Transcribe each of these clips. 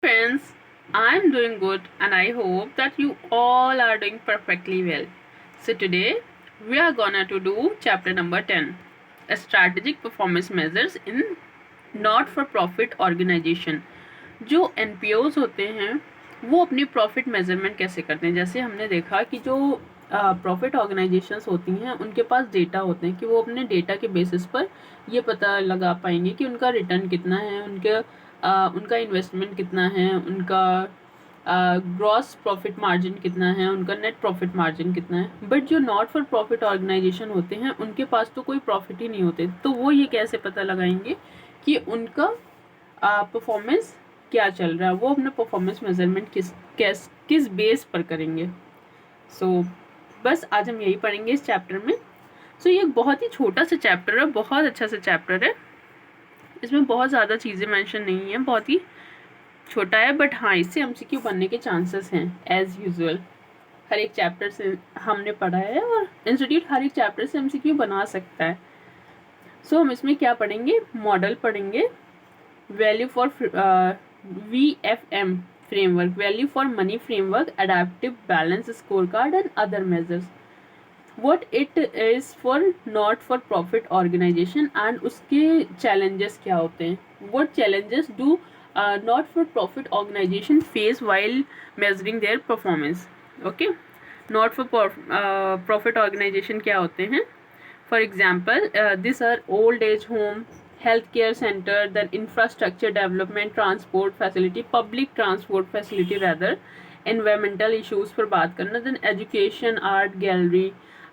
Friends, I'm doing good and I hope that you all are doing perfectly well. So today we are gonna to do chapter number 10, strategic performance measures in not for profit organization. जो NPOs होते हैं वो अपनी profit measurement कैसे करते हैं। जैसे हमने देखा कि जो प्रॉफिट ऑर्गेनाइजेशंस होती हैं उनके पास डेटा होते हैं कि वो अपने डेटा के बेसिस पर ये पता लगा पाएंगे कि उनका रिटर्न कितना है, उनका इन्वेस्टमेंट कितना है, उनका ग्रॉस प्रॉफिट मार्जिन कितना है, उनका नेट प्रॉफिट मार्जिन कितना है। बट जो नॉट फॉर प्रॉफिट ऑर्गेनाइजेशन होते हैं उनके पास तो कोई प्रॉफिट ही नहीं होते, तो वो ये कैसे पता लगाएंगे कि उनका परफॉर्मेंस क्या चल रहा है, वो अपना परफॉर्मेंस मेजरमेंट किस बेस पर करेंगे। सो बस आज हम यही पढ़ेंगे इस चैप्टर में। सो ये एक बहुत ही छोटा सा चैप्टर है, बहुत अच्छा सा चैप्टर है। इसमें बहुत ज़्यादा चीज़ें मेंशन नहीं है, बहुत ही छोटा है, बट हाँ इससे एमसीक्यू बनने के चांसेस हैं एज यूजुअल। हर एक चैप्टर से हमने पढ़ा है और इंस्टीट्यूट हर एक चैप्टर से एमसीक्यू बना सकता है। सो हम इसमें क्या पढ़ेंगे, मॉडल पढ़ेंगे, value for VFM framework, value for money framework, adaptive balance scorecard and other measures, what it is for not for profit organization and उसके challenges क्या होते हैं, what challenges do not for profit organization face while measuring their performance. Okay, not for profit organization क्या होते हैं, for example these are old age home, healthcare center, then infrastructure development, transport facility, public transport facility rather, environmental issues पर बात करना, then education, art gallery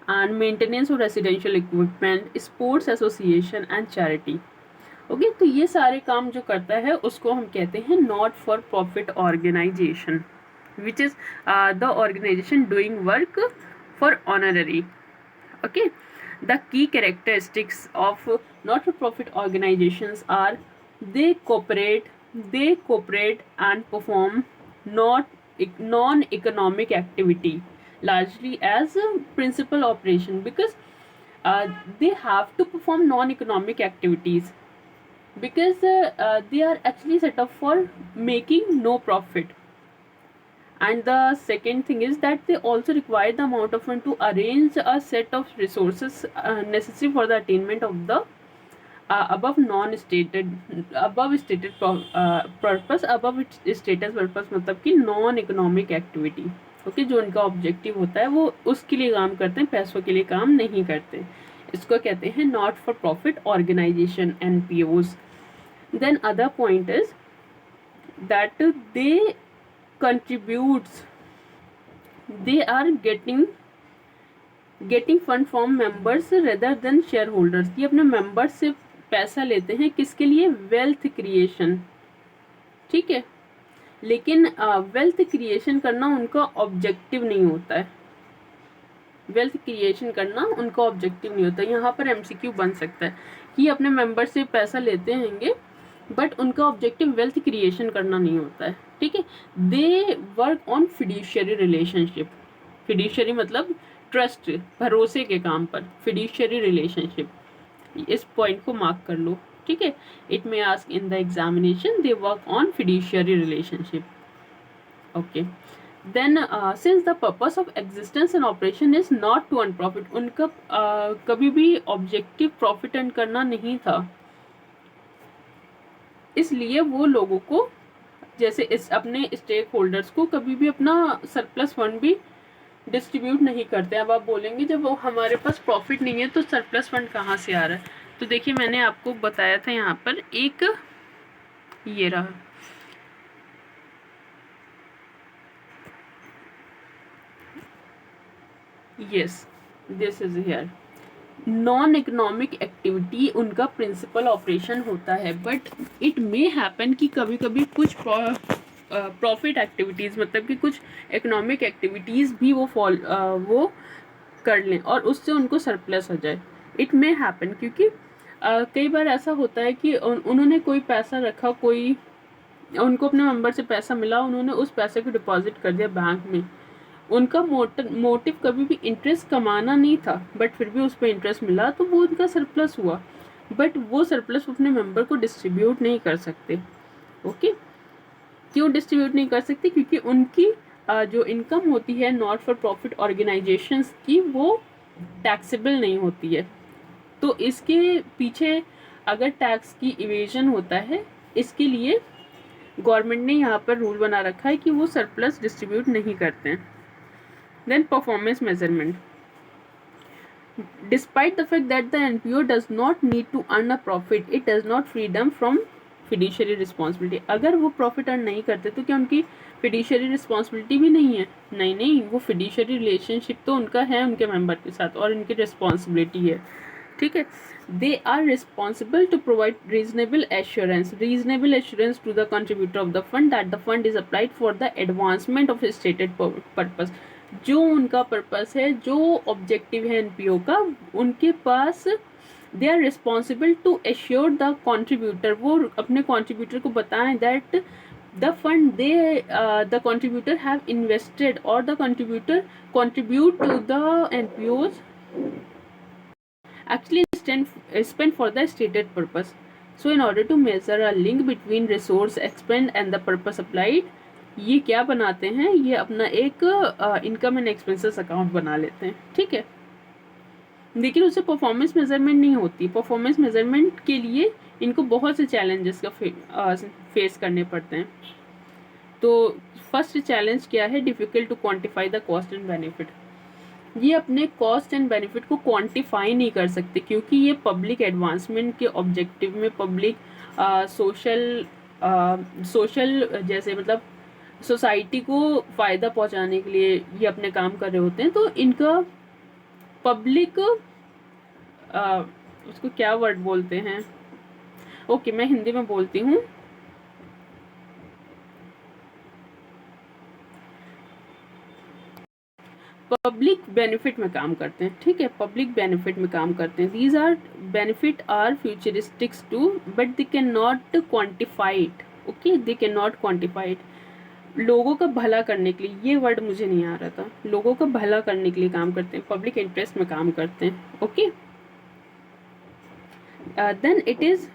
and maintenance of residential equipment, sports association and charity. Okay तो ये सारे काम जो करता है उसको हम कहते हैं not for profit organisation, which is the organisation doing work for honorary. Okay, the key characteristics of not-for-profit organizations are they cooperate and perform non-economic activity largely as a principal operation, because they have to perform non-economic activities because they are actually set up for making no profit. And the second thing is that they also require the amount of fund to arrange a set of resources necessary for the attainment of the above stated purpose. above status purpose मतलब कि non economic activity. Okay, जो उनका objective होता है वो उसके लिए काम करते हैं, पैसों के लिए काम नहीं करते. इसको कहते हैं not for profit organisation, NPOs. Then other point is that they contributes, they are getting fund from members rather than shareholders. ये अपने मेंबर्स से पैसा लेते हैं किसके लिए, वेल्थ क्रिएशन. ठीक है, लेकिन वेल्थ क्रिएशन करना उनका ऑब्जेक्टिव नहीं होता है. वेल्थ क्रिएशन करना उनका ऑब्जेक्टिव नहीं होता. यहाँ पर एमसीक्यू बन सकता है कि अपने मेंबर से पैसा लेते हैंगे बट उनका ऑब्जेक्टिव वेल्थ क्रिएशन करना नहीं होता है. ठीक है, they work on fiduciary relationship. Fiduciary मतलब ट्रस्ट, भरोसे के काम पर. फिड्यूशियरी रिलेशनशिप, इस पॉइंट को मार्क कर लो. ठीक है, it may ask in the examination they work on fiduciary relationship. Okay, then since the purpose of existence and operation is not to earn profit, उनका कभी भी ऑब्जेक्टिव प्रॉफिट अर्न करना नहीं था, इसलिए वो लोगों को जैसे इस अपने स्टेक होल्डर्स को कभी भी अपना सरप्लस फंड भी डिस्ट्रीब्यूट नहीं करते. अब आप बोलेंगे जब वो हमारे पास प्रॉफिट नहीं है तो सरप्लस फंड कहाँ से आ रहा है, तो देखिए मैंने आपको बताया था यहाँ पर एक ये रहा. Yes, this is here. Non economic activity उनका प्रिंसिपल ऑपरेशन होता है, बट इट मे हैपन कि कभी कभी कुछ प्रॉफिट एक्टिविटीज़ मतलब कि कुछ इकोनॉमिक एक्टिविटीज़ भी वो कर लें और उससे उनको सरप्लस हो जाए. इट मे हैपन क्योंकि कई बार ऐसा होता है कि उन्होंने कोई पैसा रखा, कोई उनको अपने मेंबर से पैसा मिला, उन्होंने उस पैसे को डिपॉजिट कर दिया बैंक में. उनका मोटिव कभी भी इंटरेस्ट कमाना नहीं था, बट फिर भी उस पर इंटरेस्ट मिला तो वो उनका सरप्लस हुआ, बट वो सरप्लस अपने मेंबर को डिस्ट्रीब्यूट नहीं कर सकते. ओके, क्यों डिस्ट्रीब्यूट नहीं कर सकते? क्योंकि उनकी जो इनकम होती है नॉट फॉर प्रॉफिट ऑर्गेनाइजेशंस की, वो टैक्सेबल नहीं होती है। तो इसके पीछे अगर टैक्स की इवेजन होता है, इसके लिए गवर्नमेंट ने यहाँ पर रूल बना रखा है कि वो सरप्लस डिस्ट्रीब्यूट नहीं करते हैं। Then performance measurement, despite the fact that the NPO does not need to earn a profit, it does not free them from fiduciary responsibility। अगर वो प्रॉफिट अर्न नहीं करते तो क्या उनकी फिड्यूशियरी रिस्पॉन्सिबिलिटी भी नहीं है? नहीं नहीं, वो फिड्यूशियरी रिलेशनशिप तो उनका है उनके मेंबर के साथ, और इनकी रिस्पॉन्सिबिलिटी है, ठीक है। They are responsible to provide reasonable assurance to the contributor of the fund that the fund is applied for the advancement of stated purpose. जो उनका पर्पस है, जो ऑब्जेक्टिव है एनपीओ का, उनके पास they are responsible to assure the contributor, वो अपने कॉन्ट्रीब्यूटर को बताएं that the fund the contributor have invested or the contributor contribute to the NPOs actually spent for the stated purpose. So in order to measure a link between resource expend and the purpose applied, ये क्या बनाते हैं, ये अपना एक income and expenses account बना लेते हैं, ठीक है। लेकिन उससे परफॉर्मेंस मेजरमेंट नहीं होती। परफॉर्मेंस मेजरमेंट के लिए इनको बहुत से चैलेंजेस का फेस करने पड़ते हैं। तो फर्स्ट चैलेंज क्या है? Difficult to quantify the cost and benefit. ये अपने कॉस्ट एंड बेनिफिट को क्वांटिफाई नहीं कर सकते, क्योंकि ये पब्लिक एडवांसमेंट के ऑब्जेक्टिव में, पब्लिक सोशल जैसे मतलब सोसाइटी को फ़ायदा पहुंचाने के लिए ये अपने काम कर रहे होते हैं। तो इनका पब्लिक उसको क्या वर्ड बोलते हैं, ओके मैं हिंदी में बोलती हूँ। पब्लिक बेनिफिट में काम करते हैं, ठीक है, पब्लिक बेनिफिट में काम करते हैं। These are benefit are futuristics to but they can not quantify it, okay, they can not quantify it. लोगों का भला करने के लिए, ये वर्ड मुझे नहीं आ रहा था, लोगों का भला करने के लिए काम करते हैं, पब्लिक इंटरेस्ट में काम करते हैं, okay. Then it is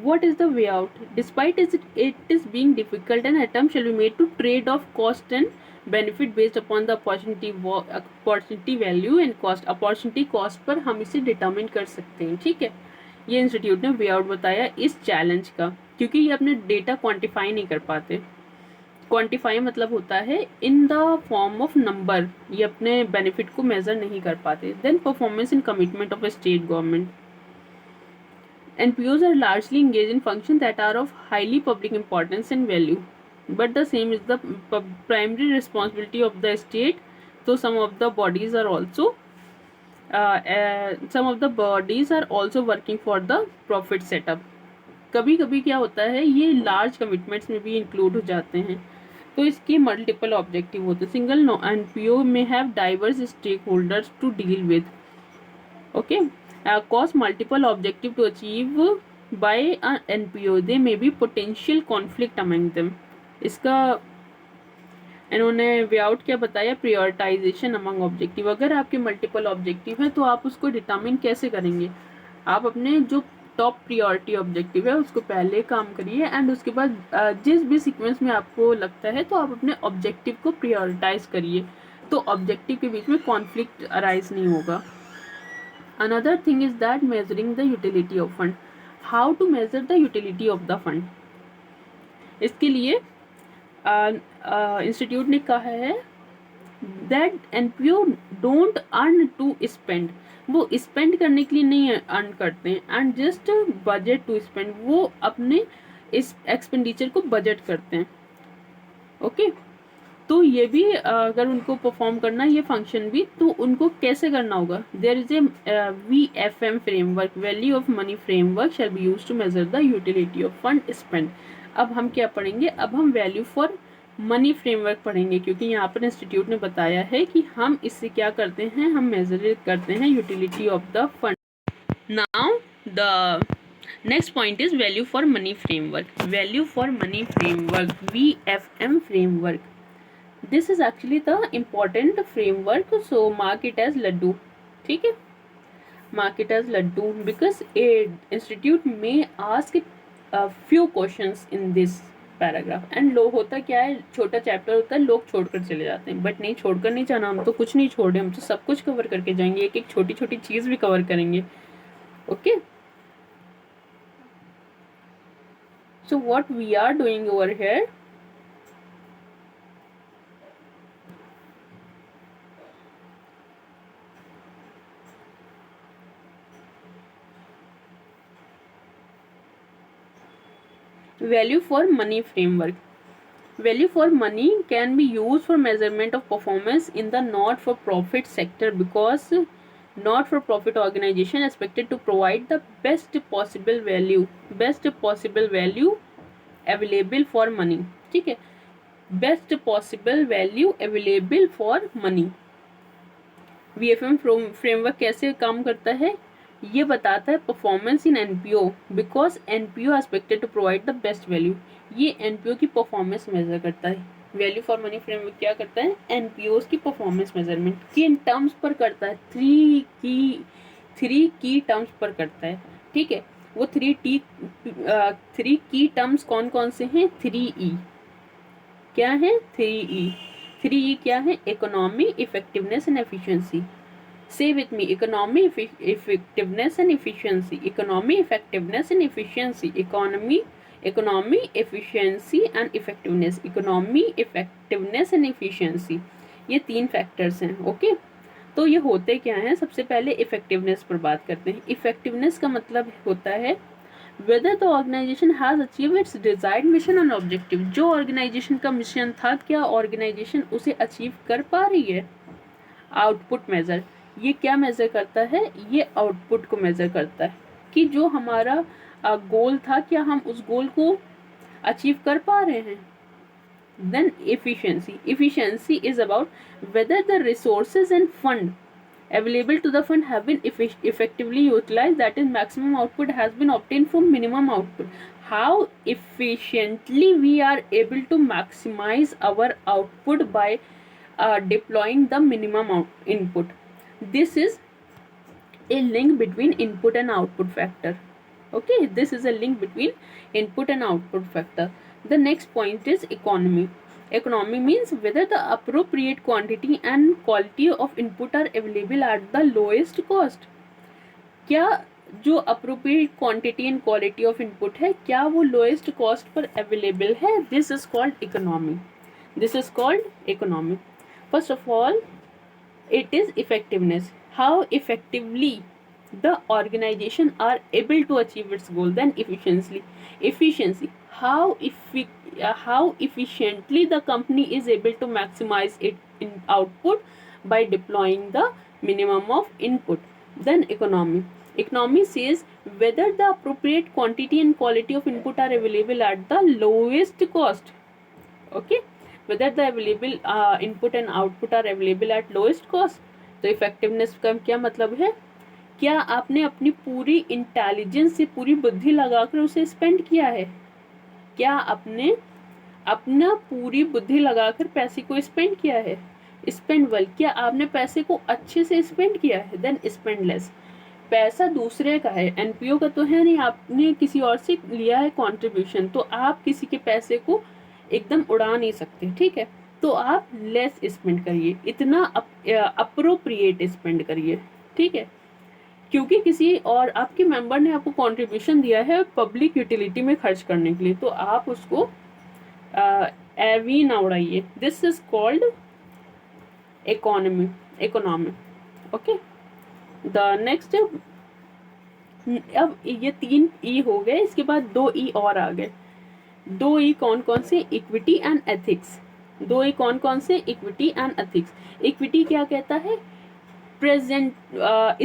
what is the way out? Despite it is being difficult, an attempt shall be made to trade off cost and benefit based upon the opportunity value and cost। opportunity cost पर हम इसे determine कर सकते हैं, ठीक है। ये institute ने वे आउट बताया इस चैलेंज का, क्योंकि ये अपने डेटा क्वांटिफाई नहीं कर पाते। क्वांटिफाई मतलब होता है in the form of number, ये अपने बेनिफिट को मेजर नहीं कर पाते। Then performance in commitment of state government. NPOs are largely engaged in functions that are of highly public importance and value, but the same is the primary responsibility of the state. So some of the bodies are also working for the profit setup. कभी कभी क्या होता है, ये large commitments में भी include हो जाते हैं, तो इसके मल्टीपल ऑब्जेक्टिव होते हैं। सिंगल NPO में have diverse stake holders to deal with, okay. Cause multiple objective to achieve by an NPO, there may be potential conflict among them। इसका इन्होंने वे आउट क्या बताया? Prioritisation among objective. अगर आपके multiple objective हैं तो आप उसको डिटरमिन कैसे करेंगे? आप अपने जो टॉप प्रायोरिटी ऑब्जेक्टिव है उसको पहले काम करिए, एंड उसके बाद जिस भी सीक्वेंस में आपको लगता है तो आप अपने ऑब्जेक्टिव को प्रायोरिटाइज करिए, तो ऑब्जेक्टिव के बीच में कॉन्फ्लिक्ट अराइज नहीं होगा। Another thing is that measuring the utility of fund. How to measure the utility of the fund? इसके लिए इंस्टीट्यूट ने कहा है that NPO don't earn to spend। वो स्पेंड करने के लिए नहीं अर्न करते हैं, and just budget to spend, वो अपने इस एक्सपेंडिचर को बजट करते हैं, ओके। तो ये भी अगर उनको परफॉर्म करना ये फंक्शन भी, तो उनको कैसे करना होगा? There is a VFM framework, value of money framework shall be used to measure the utility of fund spend. अब हम क्या पढ़ेंगे? अब हम वैल्यू फॉर मनी फ्रेमवर्क पढ़ेंगे, क्योंकि यहाँ पर इंस्टीट्यूट ने बताया है कि हम इससे क्या करते हैं, हम मेजर करते हैं utility of the fund. Now the next point is value for money framework. Value for money framework, VFM framework, this is actually the important framework, so mark it as laddu, ठीक है, mark it as laddu, because a institute may ask a few questions in this, paragraph. And low होता क्या है, छोटा chapter होता है, लोग छोड़कर चले जाते हैं, बट नहीं, छोड़कर नहीं जाना, हम तो कुछ नहीं छोड़ रहे, हम तो सब कुछ कवर करके जाएंगे, एक एक छोटी छोटी चीज भी कवर करेंगे। Okay, so what we are doing over here, value for money framework. Value for money can be used for measurement of performance in the not-for-profit sector because not-for-profit organization expected to provide the best possible value available for money. ठीक है, best possible value available for money. VFM framework कैसे काम करता है, ये बताता है performance in NPO because NPO expected to provide the best value. ये एनपीओ की परफॉर्मेंस मेजर करता है। वैल्यू फॉर मनी फ्रेमवर्क क्या करता है, एनपीओ की परफॉर्मेंस मेजरमेंट किन टर्म्स पर करता है, थ्री की टर्म्स पर करता है। ठीक है, वो थ्री की टर्म्स कौन कौन से हैं, 3E क्या है, 3E क्या है, economy, effectiveness and efficiency. Say with me, economy, effectiveness and efficiency. Economy, effectiveness and efficiency. Economy, efficiency and effectiveness. Economy, effectiveness and efficiency. ये 3 फैक्टर्स हैं। ओके, तो ये होते क्या हैं, सबसे पहले इफेक्टिवनेस पर बात करते हैं। इफेक्टिवनेस का मतलब होता है whether the organization has achieved its desired mission and objective. जो ऑर्गेनाइजेशन का मिशन था, क्या ऑर्गेनाइजेशन उसे अचीव कर पा रही है। आउटपुट मेजर, ये क्या मेजर करता है, ये आउटपुट को मेजर करता है कि जो हमारा गोल था, क्या हम उस गोल को अचीव कर पा रहे हैं। Then efficiency is about whether the resources and fund available to the fund have been effectively utilized, that is maximum output has been obtained from minimum output. How efficiently we are able to maximize our output by deploying the minimum input. This is a link between input and output factor. Okay, this is a link between input and output factor. The next point is economy. Economy means whether the appropriate quantity and quality of input are available at the lowest cost. क्या जो appropriate quantity and quality of input है, क्या वो lowest cost पर available है, this is called economy. This is called economy. First of all, it is effectiveness, how effectively the organization are able to achieve its goal. Then efficiency, how efficiently the company is able to maximize its output by deploying the minimum of input. Then economy says whether the appropriate quantity and quality of input are available at the lowest cost. Okay, whether the available input and output are available at lowest cost. तो effectiveness का क्या मतलब है, क्या आपने अपनी पूरी intelligence से, पूरी बुद्धि लगाकर उसे स्पेंड किया है, क्या आपने अपना पूरी बुद्धि लगाकर पैसे को स्पेंड किया है, स्पेंड वेल, क्या आपने पैसे को अच्छे से स्पेंड किया है। देन स्पेंड लेस, पैसा दूसरे का है, एनपीओ का तो है नहीं, आपने किसी और से लिया है कंट्रीब्यूशन, तो आप किसी के पैसे को एकदम उड़ा नहीं सकते। ठीक है, तो आप लेस स्पेंड करिए, इतना अप्रोप्रिएट स्पेंड करिए। ठीक है, क्योंकि किसी और आपके मेंबर ने आपको कंट्रीब्यूशन दिया है पब्लिक यूटिलिटी में खर्च करने के लिए, तो आप उसको एवी ना उड़ाइए। This is called economy. Okay, the next, अब ये 3 E हो गए, इसके बाद 2 E और आ गए। 2 E कौन कौन से, इक्विटी एंड एथिक्स। 2 E कौन कौन से, इक्विटी एंड एथिक्स। इक्विटी क्या कहता है, present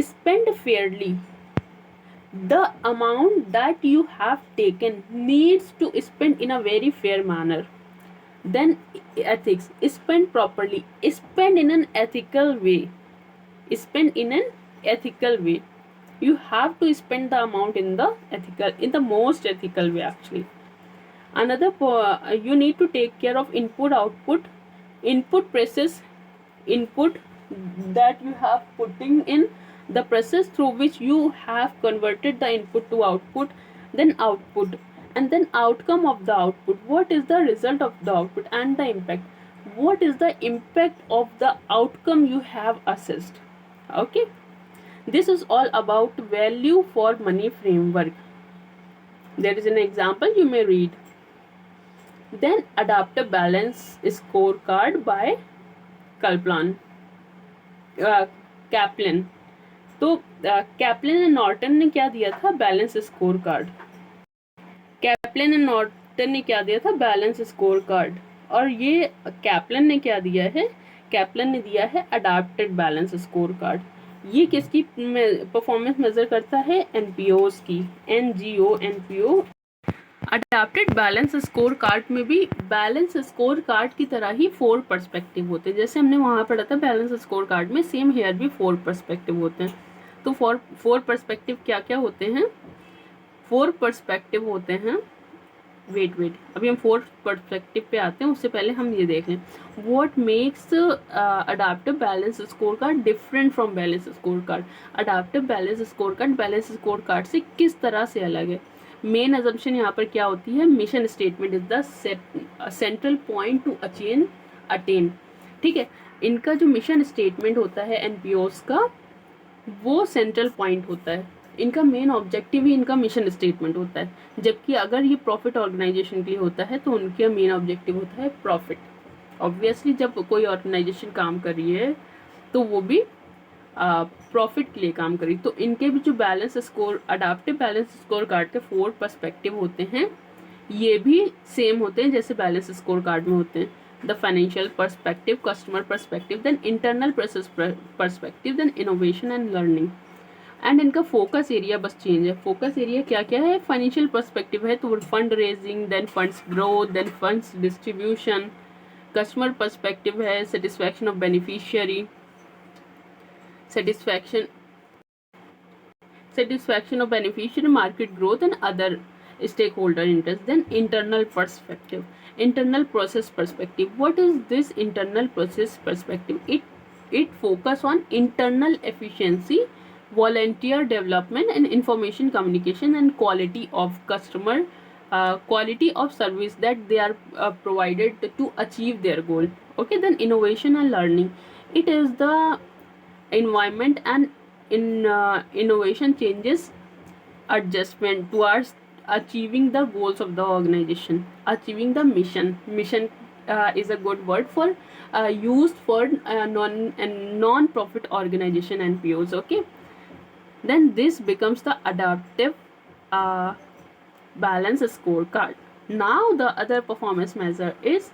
spend fairly, the amount that you have taken needs to spend in a very fair manner. Then ethics, spend properly, spend in an ethical way, you have to spend the amount in the most ethical way actually. Another you need to take care of input process, input that you have putting in the process through which you have converted the input to output. Then output, and then outcome of the output, what is the result of the output, and the impact, what is the impact of the outcome you have assessed. Okay, this is all about value for money framework. There is an example you may read. Then adopt a balance scorecard by Kaplan. Kaplan. तो Kaplan and Norton ने क्या दिया था, balance score card. Kaplan and Norton ने क्या दिया था, balance score card. और ये कैप्लन ने क्या दिया है, कैप्लन ने दिया है अडाप्टेड बैलेंस स्कोर कार्ड। ये किसकी परफॉर्मेंस मेजर करता है, एनपीओस की, NGO NPO. Adapted balance score card में भी बैलेंस स्कोर कार्ड की तरह ही 4 पर्सपेक्टिव होते हैं, जैसे हमने वहाँ पढ़ा था बैलेंस स्कोर कार्ड में, सेम हेयर भी 4 पर्सपेक्टिव होते हैं। तो 4 पर्सपेक्टिव क्या क्या होते हैं, 4 पर्सपेक्टिव होते हैं। वेट अभी हम 4 पर्सपेक्टिव पे आते हैं, उससे पहले हम ये देख लें what makes adaptive balance score card different from balance score card. Adaptive balance score card balance score card से किस तरह से अलग है। मेन अजम्पशन यहाँ पर क्या होती है, mission statement is the central point two attain. ठीक है, इनका जो मिशन स्टेटमेंट होता है एनपीओस का, वो सेंट्रल पॉइंट होता है, इनका मेन ऑब्जेक्टिव ही इनका मिशन स्टेटमेंट होता है। जबकि अगर ये प्रॉफिट ऑर्गेनाइजेशन के लिए होता है तो उनका मेन ऑब्जेक्टिव होता है प्रॉफिट। ऑब्वियसली जब कोई ऑर्गेनाइजेशन काम कर रही है तो वो भी प्रॉफिट के लिए काम करी। तो इनके भी जो balance score, adaptive balance score card के 4 पर्सपेक्टिव होते हैं, ये भी सेम होते हैं जैसे बैलेंस स्कोर कार्ड में होते हैं। The financial perspective, customer perspective, then internal process perspective, then innovation and learning. And इनका फोकस एरिया बस चेंज है। फोकस एरिया क्या क्या है, फाइनेंशियल पर्सपेक्टिव है तो fund raising, then funds growth, then funds distribution. Customer perspective है satisfaction of beneficiary, satisfaction of beneficiary, market growth and other stakeholder interest. Then internal perspective, internal process perspective. What is this internal process perspective? It focus on internal efficiency, volunteer development and information communication and quality of customer, quality of service that they are provided to achieve their goal. Okay, then innovation and learning. It is the environment and innovation changes adjustment towards achieving the goals of the organization, achieving the mission is a good word for used for non-profit organization NPOs. Okay, then this becomes the adaptive balance scorecard. Now the other performance measure is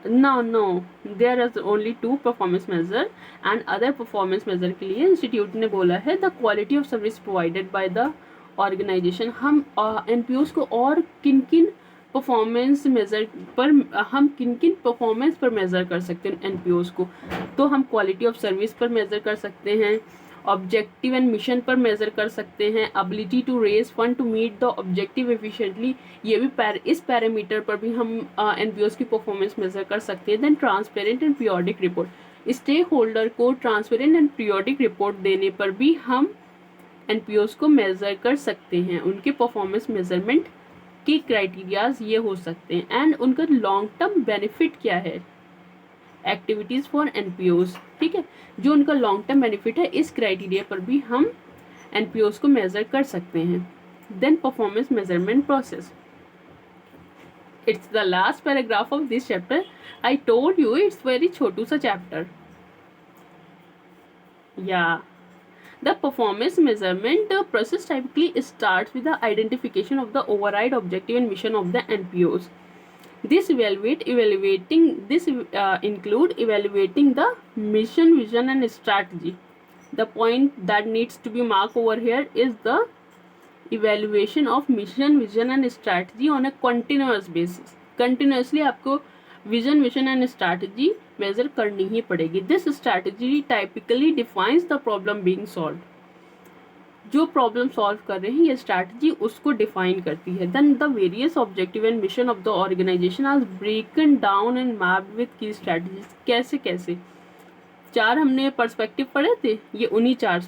no there is only 2 performance measure and other performance measure के लिए institute ने बोला है the quality of service provided by the organisation. हम NPOs को और किन किन परफॉर्मेंस मेजर पर, हम किन किन परफॉर्मेंस पर मेज़र कर सकते हैं एनपीओस को, तो हम क्वालिटी ऑफ सर्विस पर मेज़र कर सकते हैं, ऑब्जेक्टिव एंड मिशन पर मेज़र कर सकते हैं, ability to raise fund to meet the objective efficiently, ये भी इस पैरामीटर पर भी हम एनपीओस की परफॉर्मेंस मेज़र कर सकते हैं। Then transparent and periodic report, stake holder को ट्रांसपेरेंट एंड पीरियोडिक रिपोर्ट देने पर भी हम एनपीओस को मेज़र कर सकते हैं। उनके परफॉर्मेंस मेजरमेंट के क्राइटेरियाज ये हो सकते हैं एंड उनका लॉन्ग टर्म बेनिफिट क्या है, एक्टिविटीज़ फॉर एनपीओस। ठीक है, जो उनका लॉन्ग टर्म बेनिफिट है, इस क्राइटेरिया पर भी हम एनपीओस को मेज़र कर सकते हैं। Then performance measurement process, it's the last paragraph of this chapter. I told you it's very छोटू सा चैप्टर। या the performance measurement process typically starts with the identification of the override objective and mission of the NPOs. This include evaluating the mission, vision and strategy. The point that needs to be marked over here is the evaluation of mission, vision and strategy on a continuous basis. Continuously आपको vision, mission and strategy measure करनी ही पड़ेगी. This strategy typically defines the problem being solved. जो problem solve कर रहे हैं ये strategy उसको define करती है. Then the various objective and mission of the organisation are broken down and mapped with key strategies. कैसे कैसे चार हमने पर्सपेक्टिव पढ़े थे, ये उन्हीं चार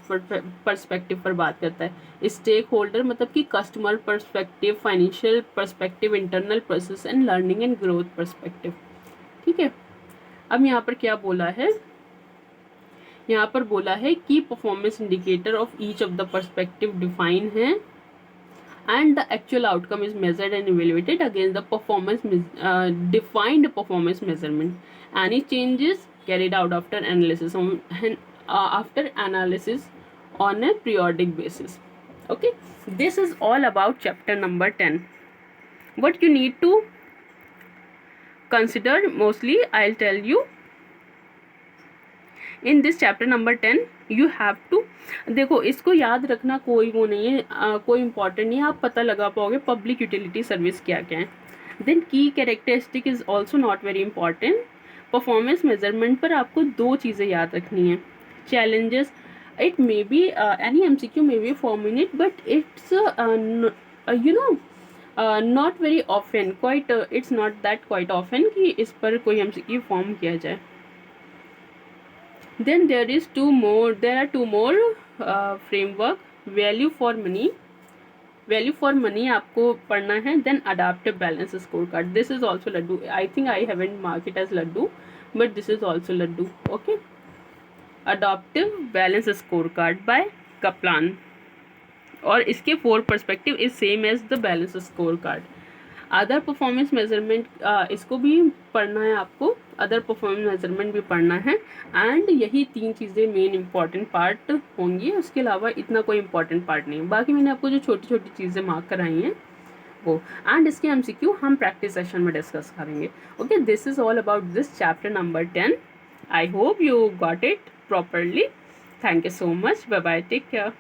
पर्सपेक्टिव पर बात करता है। स्टेक होल्डर मतलब कि customer perspective, financial perspective, internal process and learning and growth perspective. ठीक है, अब यहाँ पर क्या बोला है, यहाँ पर बोला है कि performance indicator of each of the perspective define है and the actual outcome is measured and evaluated against the performance defined performance measurement. Any changes carried out after analysis on a periodic basis. Okay, this is all about chapter number 10. What you need to consider mostly, I'll tell you. In this chapter number 10 you have to, देखो इसको याद रखना कोई वो नहीं है, कोई important नहीं है, आप पता लगा पाओगे पब्लिक यूटिलिटी सर्विस क्या क्या है। देन की characteristic is also not very important. Performance measurement पर आपको दो चीज़ें याद रखनी है। Challenges, it may be any MCQ may be 4 minutes but it's you know not very often, quite it's not that quite often कि इस पर कोई MCQ फॉर्म किया जाए। Then there are two more framework, value for money आपको पढ़ना है। then adaptive balance scorecard, this is also laddu, I think I haven't marked it as laddu but this is also laddu. okay, adaptive balance scorecard by Kaplan, और इसके 4 perspective is same as the balance scorecard. Other performance measurement, इसको भी पढ़ना है आपको, other performance measurement भी पढ़ना है एंड यही 3 चीज़ें मेन इंपॉर्टेंट पार्ट होंगी, उसके अलावा इतना कोई इंपॉर्टेंट पार्ट नहीं है। बाकी मैंने आपको जो छोटी छोटी चीज़ें मार्क कराई हैं वो, एंड इसके MCQ हम प्रैक्टिस सेशन में डिस्कस करेंगे। Okay, this is all about this chapter number 10। I hope you got it properly. Thank you so much, bye bye, take care.